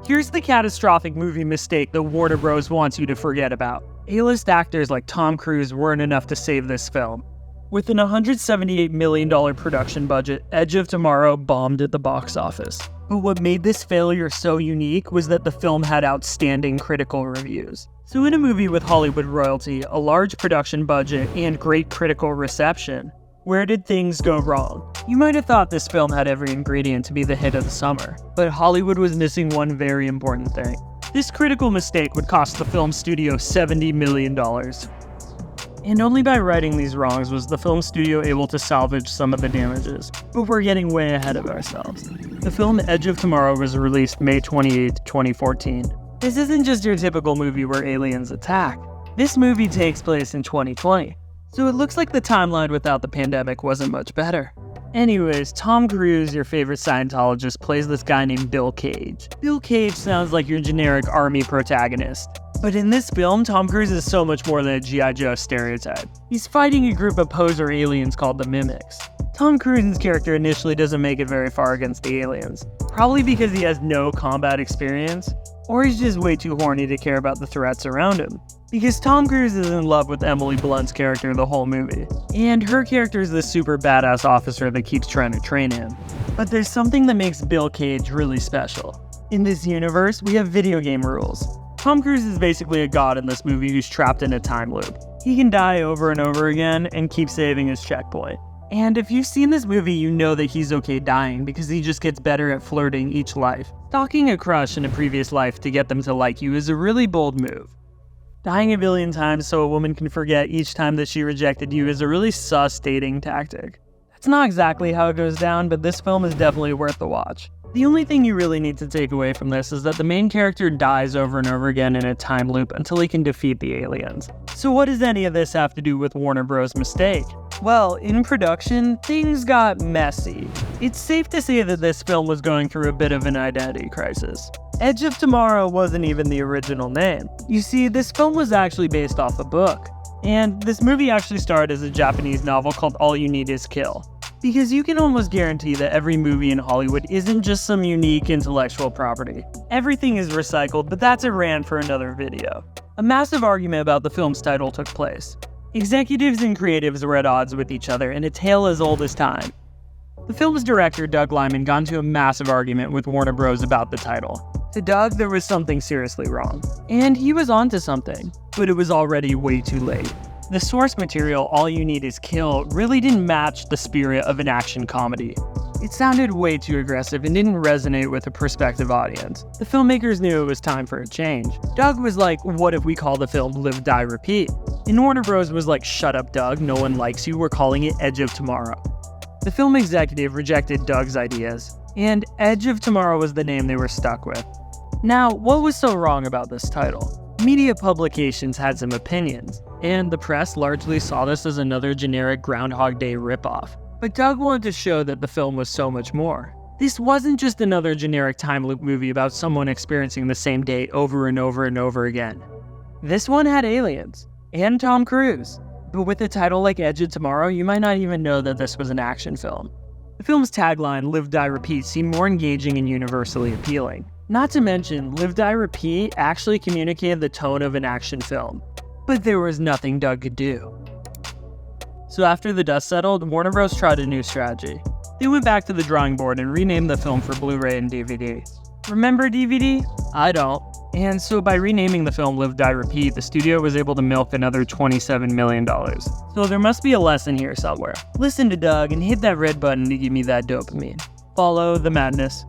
Here's the catastrophic movie mistake that Warner Bros. Wants you to forget about. A-list actors like Tom Cruise weren't enough to save this film. With an $178 million production budget, Edge of Tomorrow bombed at the box office. But what made this failure so unique was that the film had outstanding critical reviews. So in a movie with Hollywood royalty, a large production budget, and great critical reception, where did things go wrong? You might have thought this film had every ingredient to be the hit of the summer, but Hollywood was missing one very important thing. This critical mistake would cost the film studio $70 million. And only by righting these wrongs was the film studio able to salvage some of the damages. But we're getting way ahead of ourselves. The film Edge of Tomorrow was released May 28, 2014. This isn't just your typical movie where aliens attack. This movie takes place in 2020. So it looks like the timeline without the pandemic wasn't much better. Anyways, Tom Cruise, your favorite Scientologist, plays this guy named Bill Cage. Bill Cage sounds like your generic army protagonist. But in this film, Tom Cruise is so much more than a G.I. Joe stereotype. He's fighting a group of poser aliens called the Mimics. Tom Cruise's character initially doesn't make it very far against the aliens, probably because he has no combat experience, or he's just way too horny to care about the threats around him. Because Tom Cruise is in love with Emily Blunt's character the whole movie, and her character is this super badass officer that keeps trying to train him. But there's something that makes Bill Cage really special. In this universe, we have video game rules. Tom Cruise is basically a god in this movie who's trapped in a time loop. He can die over and over again and keep saving his checkpoint. And if you've seen this movie, you know that he's okay dying because he just gets better at flirting each life. Stalking a crush in a previous life to get them to like you is a really bold move. Dying a billion times so a woman can forget each time that she rejected you is a really sus dating tactic. That's not exactly how it goes down, but this film is definitely worth the watch. The only thing you really need to take away from this is that the main character dies over and over again in a time loop until he can defeat the aliens. So what does any of this have to do with Warner Bros.' mistake? Well, in production, things got messy. It's safe to say that this film was going through a bit of an identity crisis. Edge of Tomorrow wasn't even the original name. You see, this film was actually based off a book. And this movie actually started as a Japanese novel called All You Need Is Kill. Because you can almost guarantee that every movie in Hollywood isn't just some unique intellectual property. Everything is recycled, but that's a rant for another video. A massive argument about the film's title took place. Executives and creatives were at odds with each other in a tale as old as time. The film's director, Doug Liman, got into a massive argument with Warner Bros. About the title. To Doug, there was something seriously wrong. And he was onto something, but it was already way too late. The source material, All You Need Is Kill, really didn't match the spirit of an action comedy. It sounded way too aggressive and didn't resonate with a prospective audience. The filmmakers knew it was time for a change. Doug was like, what if we call the film Live, Die, Repeat? And Warner Bros. Was like, shut up Doug, no one likes you, we're calling it Edge of Tomorrow. The film executive rejected Doug's ideas, and Edge of Tomorrow was the name they were stuck with. Now, what was so wrong about this title? Media publications had some opinions, and the press largely saw this as another generic Groundhog Day ripoff. But Doug wanted to show that the film was so much more. This wasn't just another generic time loop movie about someone experiencing the same day over and over and over again. This one had aliens, and Tom Cruise. But with a title like Edge of Tomorrow, you might not even know that this was an action film. The film's tagline, Live, Die, Repeat, seemed more engaging and universally appealing. Not to mention, Live, Die, Repeat actually communicated the tone of an action film. But there was nothing Doug could do. So after the dust settled, Warner Bros. Tried a new strategy. They went back to the drawing board and renamed the film for Blu-ray and DVD. Remember DVD? I don't. And so by renaming the film Live, Die, Repeat, the studio was able to milk another $27 million. So there must be a lesson here somewhere. Listen to Doug and hit that red button to give me that dopamine. Follow the madness.